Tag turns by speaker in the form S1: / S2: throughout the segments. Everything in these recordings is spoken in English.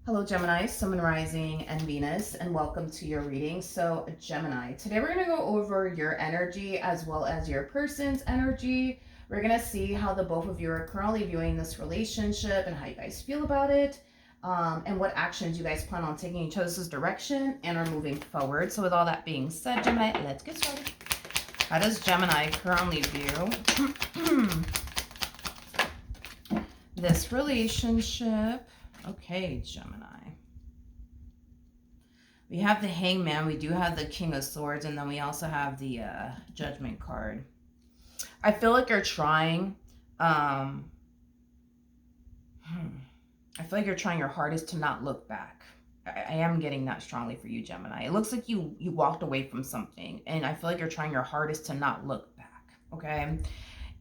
S1: Hello Gemini, Sun, Moon, Rising, and Venus, and welcome to your reading. So Gemini, today we're going to go over your energy as well as your person's energy. We're going to see how the both of you are currently viewing this relationship and how you guys feel about it, and what actions you guys plan on taking each other's direction and are moving forward. So with all that being said, Gemini, let's get started. How does Gemini currently view this relationship? Okay, Gemini. We have the Hangman, we do have the King of Swords, and then we also have the Judgment card. I feel like you're trying, I feel like you're trying your hardest to not look back. I am getting that strongly for you, Gemini. It looks like you walked away from something, and I feel like you're trying your hardest to not look back, okay?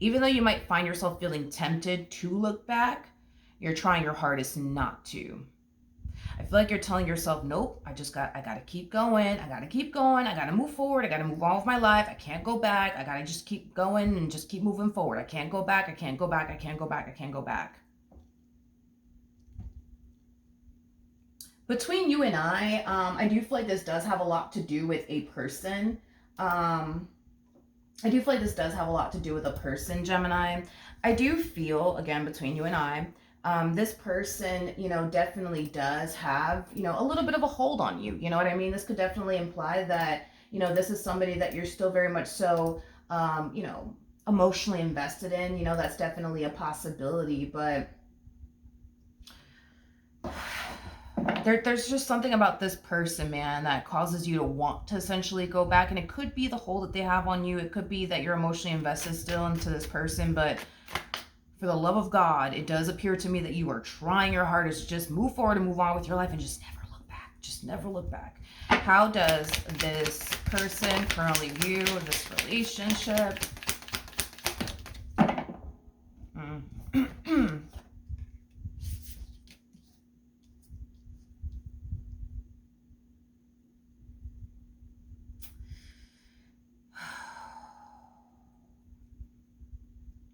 S1: Even though you might find yourself feeling tempted to look back, you're trying your hardest not to. I feel like you're telling yourself, nope, I gotta keep going. I gotta keep going. I gotta move forward. I gotta move on with my life. I can't go back. I gotta just keep going and just keep moving forward. I can't go back. I can't go back. I can't go back. I can't go back. Between you and I do feel like this does have a lot to do with a person. I do feel like this does have a lot to do with a person, Gemini. I do feel, again, between you and I, this person, definitely does have, a little bit of a hold on you. You know what I mean? This could definitely imply that, this is somebody that you're still very much so, emotionally invested in. That's definitely a possibility, but there's just something about this person, man, that causes you to want to essentially go back. And it could be the hold that they have on you. It could be that you're emotionally invested still into this person, but for the love of God, it does appear to me that you are trying your hardest to just move forward and move on with your life and just never look back. Just never look back. How does this person currently view this relationship?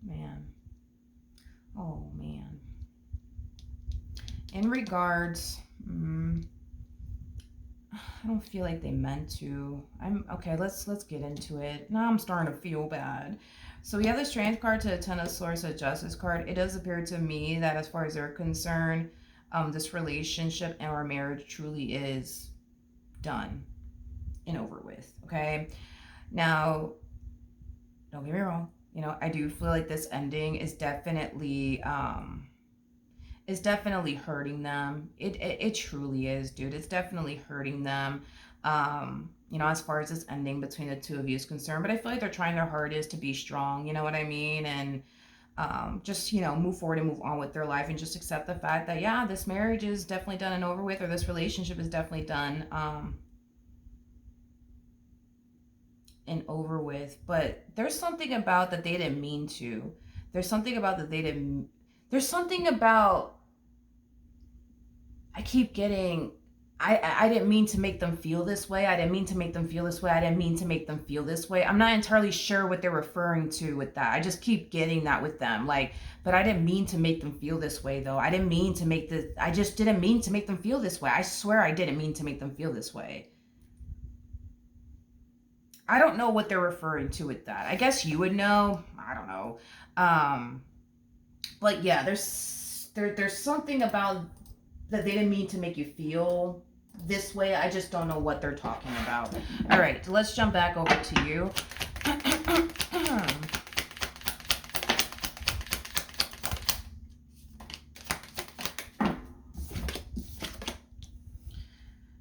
S1: Man. Oh, man. In regards, I don't feel like they meant to. Okay, let's get into it. Now I'm starting to feel bad. So we have the Strength card to the Ten of Swords, a Justice card. It does appear to me that as far as they're concerned, this relationship and our marriage truly is done and over with, okay? Now, don't get me wrong. I do feel like this ending is definitely hurting them. It truly is, dude. It's definitely hurting them. As far as this ending between the two of you is concerned. But I feel like they're trying their hardest to be strong, you know what I mean? And just, move forward and move on with their life and just accept the fact that, yeah, this marriage is definitely done and over with, or this relationship is definitely done and over with. But there's something about that they didn't mean to. There's something about that they didn't. There's something about. I keep getting. I didn't mean to make them feel this way. I didn't mean to make them feel this way. I didn't mean to make them feel this way. I'm not entirely sure what they're referring to with that. I just keep getting that with them. But I didn't mean to make them feel this way, though. I didn't mean to make this. I just didn't mean to make them feel this way. I swear I didn't mean to make them feel this way. I don't know what they're referring to with that. I guess you would know. I don't know. But yeah, there's something about that they didn't mean to make you feel this way. I just don't know what they're talking about. All right, let's jump back over to you.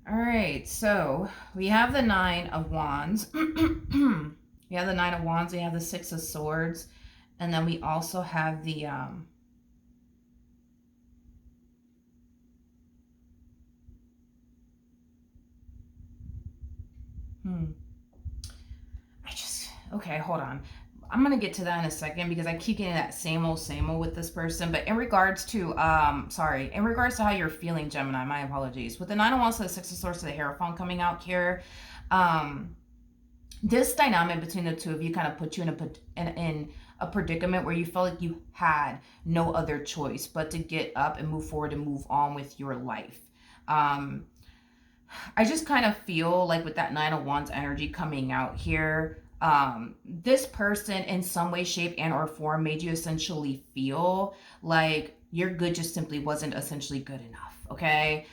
S1: All right, so we have the Nine of Wands. We have the Nine of Wands. We have the Six of Swords. And then we also have the... Okay, hold on. I'm going to get to that in a second because I keep getting that same old with this person. But in regards to, in regards to how you're feeling, Gemini, my apologies. With the Nine of Wands to the Six of Swords to the Hierophant coming out here, this dynamic between the two of you kind of put you in a predicament where you felt like you had no other choice but to get up and move forward and move on with your life. Um, I just kind of feel like with that Nine of Wands energy coming out here, this person in some way, shape, and or form made you essentially feel like your good just simply wasn't essentially good enough. Okay.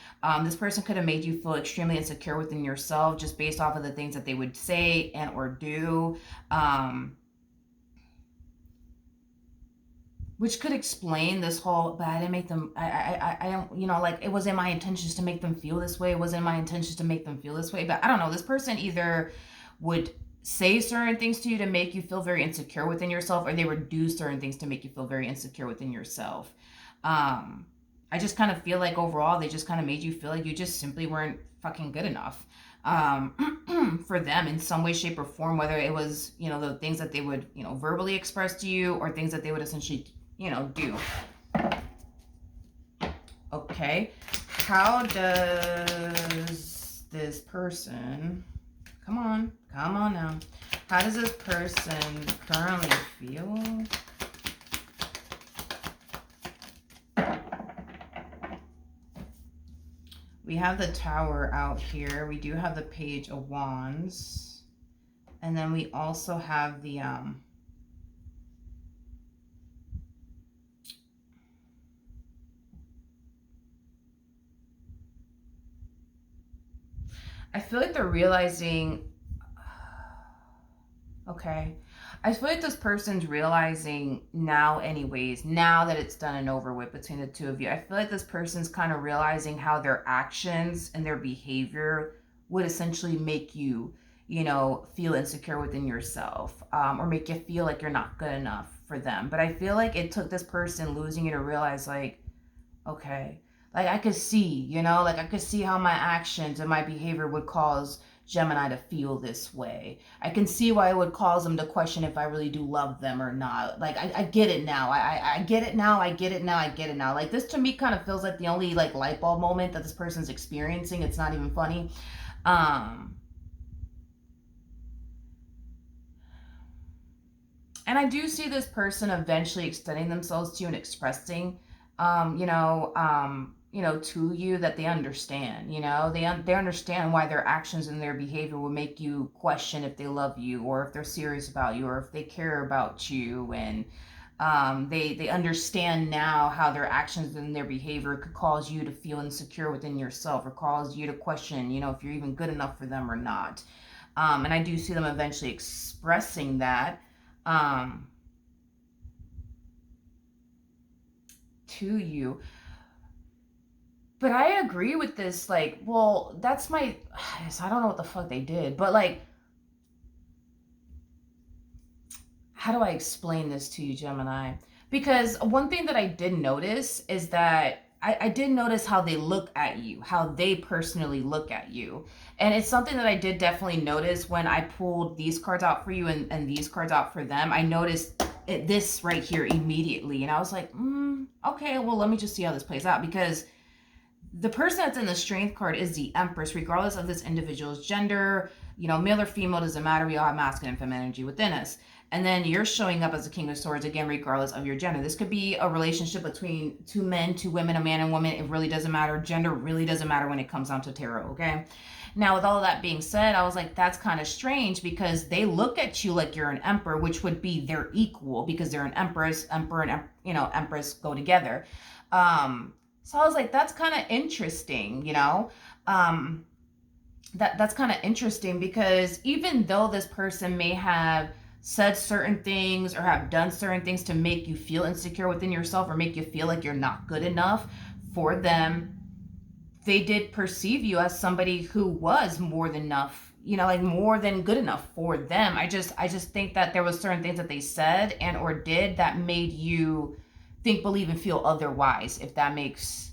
S1: This person could have made you feel extremely insecure within yourself just based off of the things that they would say and or do. Which could explain this whole, but I didn't make them, I don't, like, it wasn't my intentions to make them feel this way. It wasn't my intentions to make them feel this way. But I don't know, this person either would say certain things to you to make you feel very insecure within yourself, or they would do certain things to make you feel very insecure within yourself. I just kind of feel like overall, they just kind of made you feel like you just simply weren't fucking good enough for them in some way, shape, or form, whether it was, the things that they would, verbally express to you, or things that they would essentially do. Okay. How does this person, come on now. How does this person currently feel? We have the Tower out here. We do have the Page of Wands. And then we also have the, I feel like they're realizing, okay, I feel like this person's realizing now anyways, now that it's done and over with between the two of you, I feel like this person's kind of realizing how their actions and their behavior would essentially make you, feel insecure within yourself, or make you feel like you're not good enough for them. But I feel like it took this person losing you to realize, like, okay, like I could see, like I could see how my actions and my behavior would cause Gemini to feel this way. I can see why it would cause them to question if I really do love them or not. Like I get it now. I get it now. I get it now. I get it now. Like this to me kind of feels like the only like light bulb moment that this person's experiencing. It's not even funny. And I do see this person eventually extending themselves to you and expressing, to you that they understand. They understand why their actions and their behavior will make you question if they love you, or if they're serious about you, or if they care about you. And they understand now how their actions and their behavior could cause you to feel insecure within yourself, or cause you to question, if you're even good enough for them or not. And I do see them eventually expressing that to you. But I agree with this, like, well, that's my, I don't know what the fuck they did, but like, how do I explain this to you, Gemini? Because one thing that I did notice is that I did notice how they look at you, how they personally look at you. And it's something that I did definitely notice when I pulled these cards out for you and these cards out for them. I noticed this right here immediately. And I was like, okay, well, let me just see how this plays out. Because the person that's in the Strength card is the Empress, regardless of this individual's gender, male or female, doesn't matter. We all have masculine and feminine energy within us. And then you're showing up as a King of Swords, again, regardless of your gender. This could be a relationship between two men, two women, a man and woman. It really doesn't matter. Gender really doesn't matter when it comes down to tarot, okay? Now, with all of that being said, I was like, that's kind of strange, because they look at you like you're an emperor, which would be their equal, because they're an empress. Emperor and, empress go together. So I was like, that's kind of interesting, that's kind of interesting, because even though this person may have said certain things or have done certain things to make you feel insecure within yourself, or make you feel like you're not good enough for them, they did perceive you as somebody who was more than enough, like more than good enough for them. I just think that there was certain things that they said and or did that made you think, believe, and feel otherwise, if that makes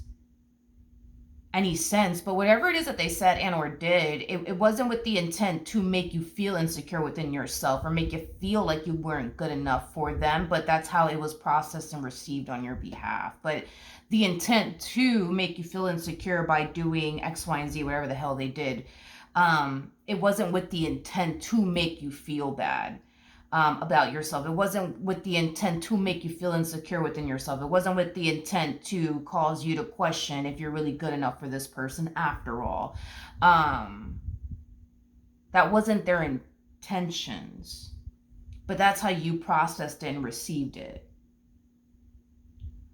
S1: any sense. But whatever it is that they said and or did, it wasn't with the intent to make you feel insecure within yourself, or make you feel like you weren't good enough for them, but that's how it was processed and received on your behalf. But the intent to make you feel insecure by doing X, Y, and Z, whatever the hell they did, it wasn't with the intent to make you feel bad. about yourself. It wasn't with the intent to make you feel insecure within yourself. It wasn't with the intent to cause you to question if you're really good enough for this person after all. That wasn't their intentions, but that's how you processed it and received it.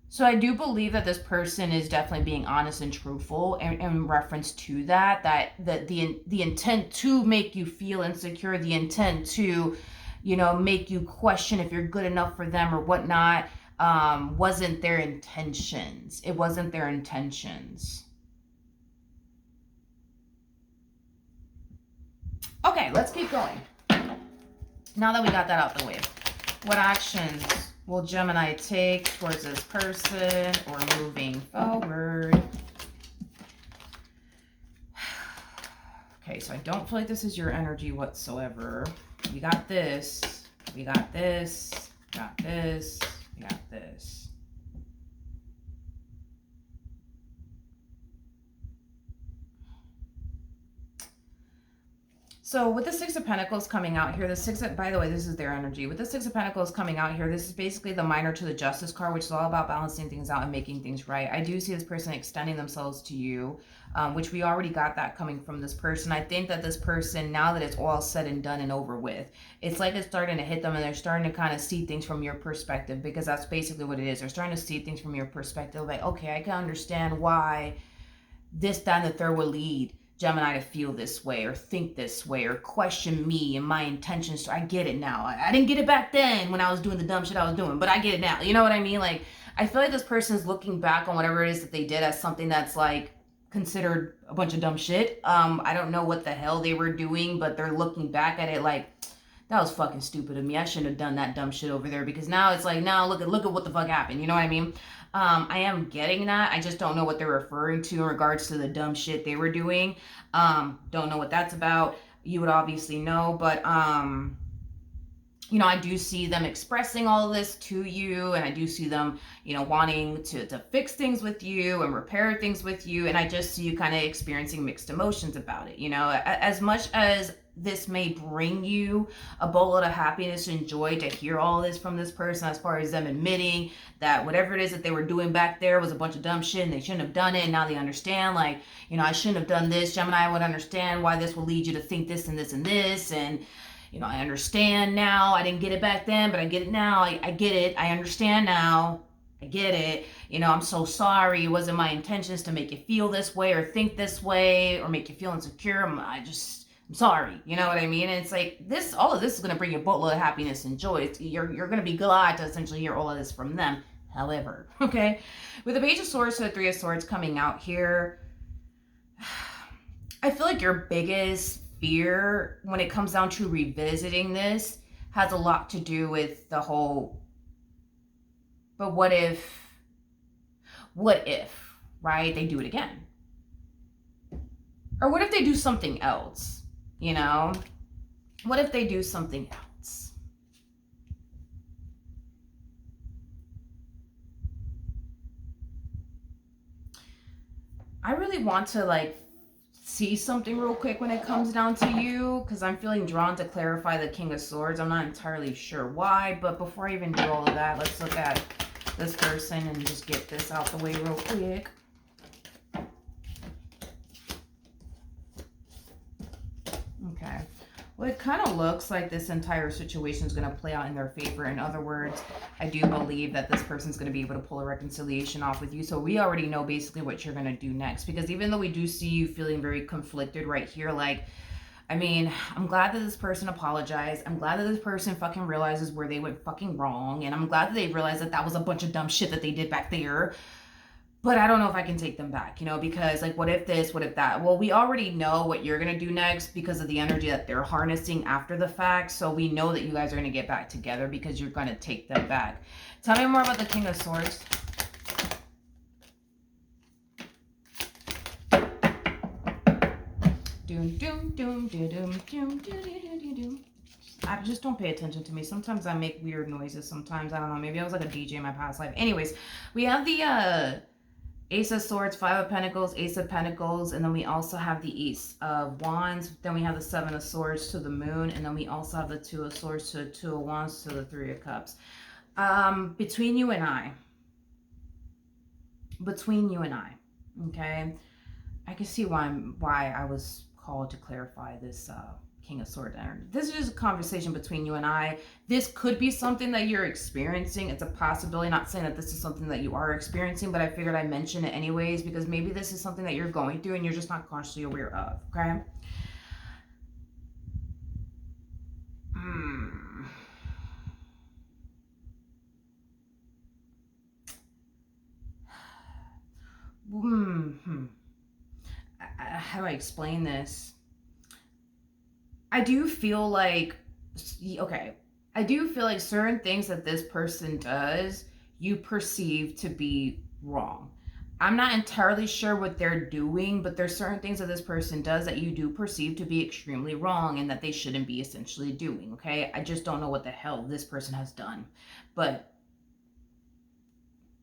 S1: So I do believe that this person is definitely being honest and truthful in reference to that the intent to make you feel insecure, the intent to, make you question if you're good enough for them or whatnot, wasn't their intentions. It wasn't their intentions. Okay, let's keep going. Now that we got that out the way, what actions will Gemini take towards this person or moving forward? Okay, so I don't feel like this is your energy whatsoever. We got this, we got this, we got this, we got this. So with the Six of Pentacles coming out here, by the way, this is their energy. With the Six of Pentacles coming out here, this is basically the minor to the Justice card, which is all about balancing things out and making things right. I do see this person extending themselves to you, which we already got that coming from this person. I think that this person, now that it's all said and done and over with, it's like it's starting to hit them and they're starting to kind of see things from your perspective, because that's basically what it is. They're starting to see things from your perspective. Like, okay, I can understand why this, that, and the third will lead Gemini to feel this way or think this way or question me and my intentions. I get it now. I didn't get it back then when I was doing the dumb shit I was doing, but I get it now. You know what I mean? Like, I feel like this person is looking back on whatever it is that they did as something that's like considered a bunch of dumb shit. I don't know what the hell they were doing, but they're looking back at it like, that was fucking stupid of me. I shouldn't have done that dumb shit over there, because now it's like, now look at what the fuck happened. You know what I mean? I am getting that. I just don't know what they're referring to in regards to the dumb shit they were doing. Don't know what that's about. You would obviously know, but I do see them expressing all of this to you, and I do see them, wanting to fix things with you and repair things with you, and I just see you kind of experiencing mixed emotions about it. As much as this may bring you a boatload of happiness and joy to hear all this from this person, as far as them admitting that whatever it is that they were doing back there was a bunch of dumb shit and they shouldn't have done it, and now they understand, like, I shouldn't have done this. Gemini would understand why this will lead you to think this and this and this, and I understand now. I didn't get it back then, but I get it now. I get it. I understand now. I get it. I'm so sorry. It wasn't my intentions to make you feel this way or think this way or make you feel insecure. I'm sorry. You know what I mean? And it's like this, all of this is going to bring you a boatload of happiness and joy. You're going to be glad to essentially hear all of this from them. However, okay, with the Page of Swords to the Three of Swords coming out here, I feel like your biggest fear when it comes down to revisiting this has a lot to do with the whole, but what if, right? They do it again. Or what if they do something else? What if they do something else? I really want to see something real quick when it comes down to you, because I'm feeling drawn to clarify the King of Swords. I'm not entirely sure why, but before I even do all of that, let's look at this person and just get this out the way real quick. Okay. Well, it kind of looks like this entire situation is going to play out in their favor. In other words, I do believe that this person's going to be able to pull a reconciliation off with you. So we already know basically what you're going to do next. Because even though we do see you feeling very conflicted right here, I'm glad that this person apologized. I'm glad that this person fucking realizes where they went fucking wrong. And I'm glad that they realized that that was a bunch of dumb shit that they did back there. But I don't know if I can take them back, because what if this, what if that? Well, we already know what you're going to do next because of the energy that they're harnessing after the fact. So we know that you guys are going to get back together because you're going to take them back. Tell me more about the King of Swords. I just don't pay attention to me. Sometimes I make weird noises. Sometimes, I don't know, maybe I was like a DJ in my past life. Anyways, we have the Ace of Swords, Five of Pentacles, Ace of Pentacles, and then we also have the Ace of Wands. Then we have the Seven of Swords to the Moon, and then we also have the Two of Swords to the Two of Wands to the Three of Cups. Between you and I, okay, I can see why I was called to clarify this King of Swords energy. This is just a conversation between you and I. This could be something that you're experiencing. It's a possibility. Not saying that this is something that you are experiencing, but I figured I'd mention it anyways because maybe this is something that you're going through and you're just not consciously aware of, okay? How do I explain this? I do feel like, okay, I do feel like certain things that this person does, you perceive to be wrong. I'm not entirely sure what they're doing, but there's certain things that this person does that you do perceive to be extremely wrong and that they shouldn't be essentially doing, okay? I just don't know what the hell this person has done. But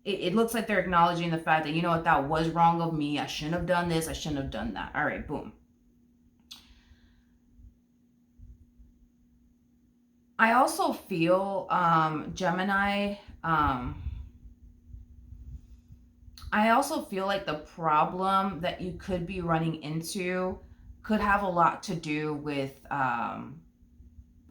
S1: it looks like they're acknowledging the fact that, you know what, that was wrong of me. I shouldn't have done this. I shouldn't have done that. All right, boom. I also feel, Gemini, I also feel like the problem that you could be running into could have a lot to do with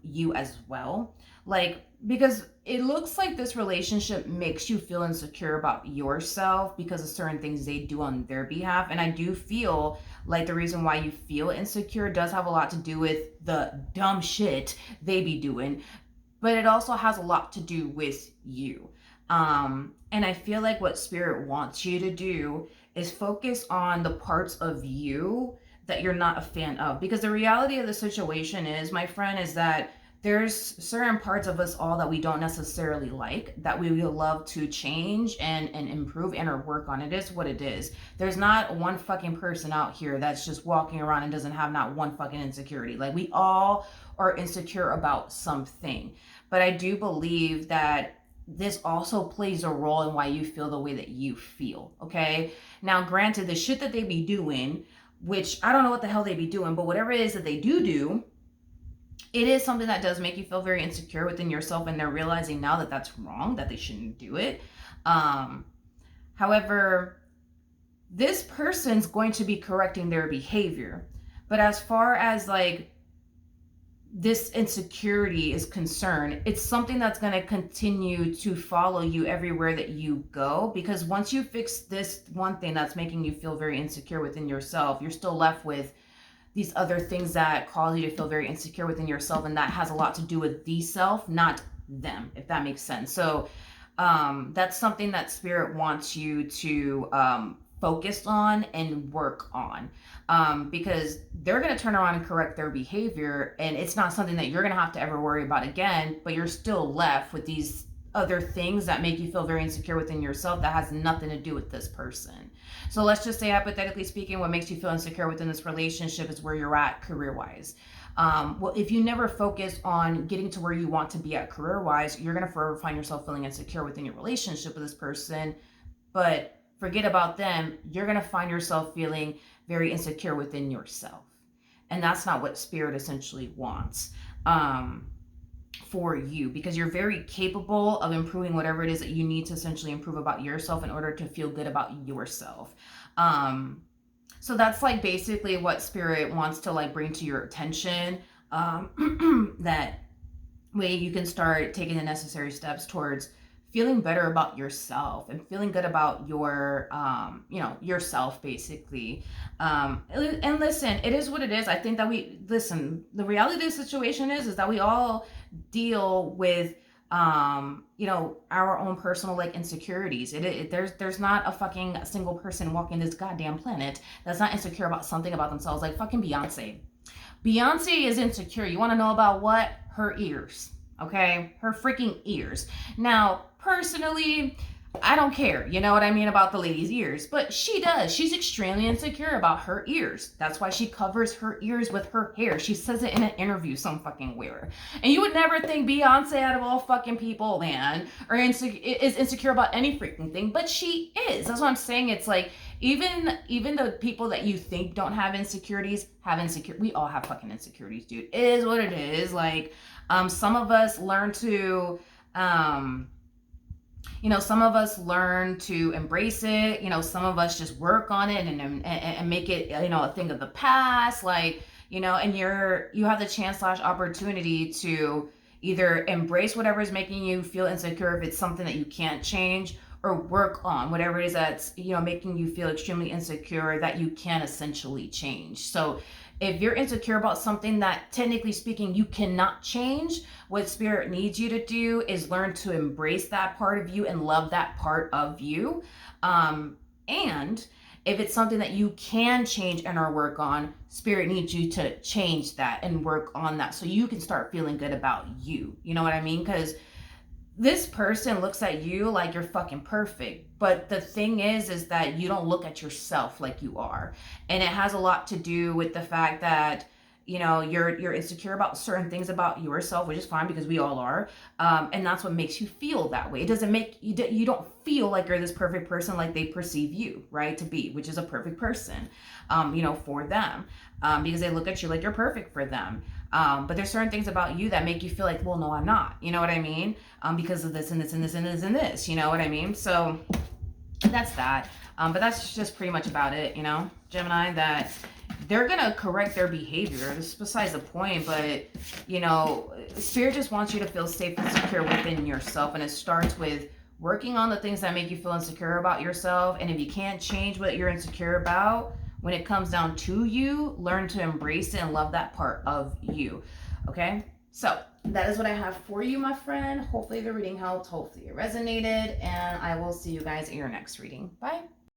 S1: you as well. Like, because it looks like this relationship makes you feel insecure about yourself because of certain things they do on their behalf. And I do feel like the reason why you feel insecure does have a lot to do with the dumb shit they be doing, but it also has a lot to do with you. And I feel like what Spirit wants you to do is focus on the parts of you that you're not a fan of. Because the reality of the situation is, my friend, is that there's certain parts of us all that we don't necessarily like, that we would love to change and improve and or work on. It is what it is. There's not one fucking person out here that's just walking around and doesn't have not one fucking insecurity. Like, we all are insecure about something. But I do believe that this also plays a role in why you feel the way that you feel, okay? Now, granted, the shit that they be doing, which I don't know what the hell they be doing, but whatever it is that they do, it is something that does make you feel very insecure within yourself, and they're realizing now that that's wrong, that they shouldn't do it. However, this person's going to be correcting their behavior. But as far as like this insecurity is concerned, it's something that's going to continue to follow you everywhere that you go, because once you fix this one thing that's making you feel very insecure within yourself, you're still left with these other things that cause you to feel very insecure within yourself, and that has a lot to do with the self, not them, if that makes sense. So that's something that Spirit wants you to focus on and work on, because they're going to turn around and correct their behavior, and it's not something that you're going to have to ever worry about again, but you're still left with these other things that make you feel very insecure within yourself that has nothing to do with this person. So let's just say, hypothetically speaking, what makes you feel insecure within this relationship is where you're at career-wise. Well, if you never focus on getting to where you want to be at career-wise, you're going to forever find yourself feeling insecure within your relationship with this person. But forget about them, you're going to find yourself feeling very insecure within yourself. And that's not what Spirit essentially wants for you, because you're very capable of improving whatever it is that you need to essentially improve about yourself in order to feel good about yourself. So that's like basically what Spirit wants to like bring to your attention. That way you can start taking the necessary steps towards feeling better about yourself and feeling good about your, yourself basically. And listen, it is what it is. I think that the reality of the situation is that we all deal with, our own personal like insecurities. There's not a fucking single person walking this goddamn planet that's not insecure about something about themselves. Like fucking Beyonce. Beyonce is insecure. You want to know about what? Her ears. Okay? Her freaking ears. Now, personally, I don't care, you know what I mean, about the lady's ears, but she does. She's extremely insecure about her ears. That's why she covers her ears with her hair. She says it in an interview some fucking where. And you would never think Beyonce, out of all fucking people, man, is insecure about any freaking thing, but she is. That's what I'm saying. It's like, even the people that you think don't have insecurities have insecurity. We all have fucking insecurities, dude. It is what it is. Like, some of us learn to, some of us learn to embrace it. Some of us just work on it and make it, a thing of the past. Like, and you have the chance / opportunity to either embrace whatever is making you feel insecure, if it's something that you can't change, or work on whatever it is that's, making you feel extremely insecure that you can essentially change. So if you're insecure about something that, technically speaking, you cannot change, what Spirit needs you to do is learn to embrace that part of you and love that part of you. And if it's something that you can change and or work on, Spirit needs you to change that and work on that so you can start feeling good about you. You know what I mean? Because this person looks at you like you're fucking perfect. But the thing is that you don't look at yourself like you are. And it has a lot to do with the fact that, you're insecure about certain things about yourself, which is fine because we all are. And that's what makes you feel that way. It doesn't make you don't feel like you're this perfect person like they perceive you, right, to be, which is a perfect person, for them, because they look at you like you're perfect for them. But there's certain things about you that make you feel like, well, no, I'm not. You know what I mean? Because of this and this and this and this and this. You know what I mean? So that's that. But that's just pretty much about it, Gemini, that they're going to correct their behavior. This is besides the point, but, Spirit just wants you to feel safe and secure within yourself. And it starts with working on the things that make you feel insecure about yourself. And if you can't change what you're insecure about, when it comes down to you, learn to embrace it and love that part of you. Okay? So that is what I have for you, my friend. Hopefully the reading helped. Hopefully it resonated. And I will see you guys in your next reading. Bye.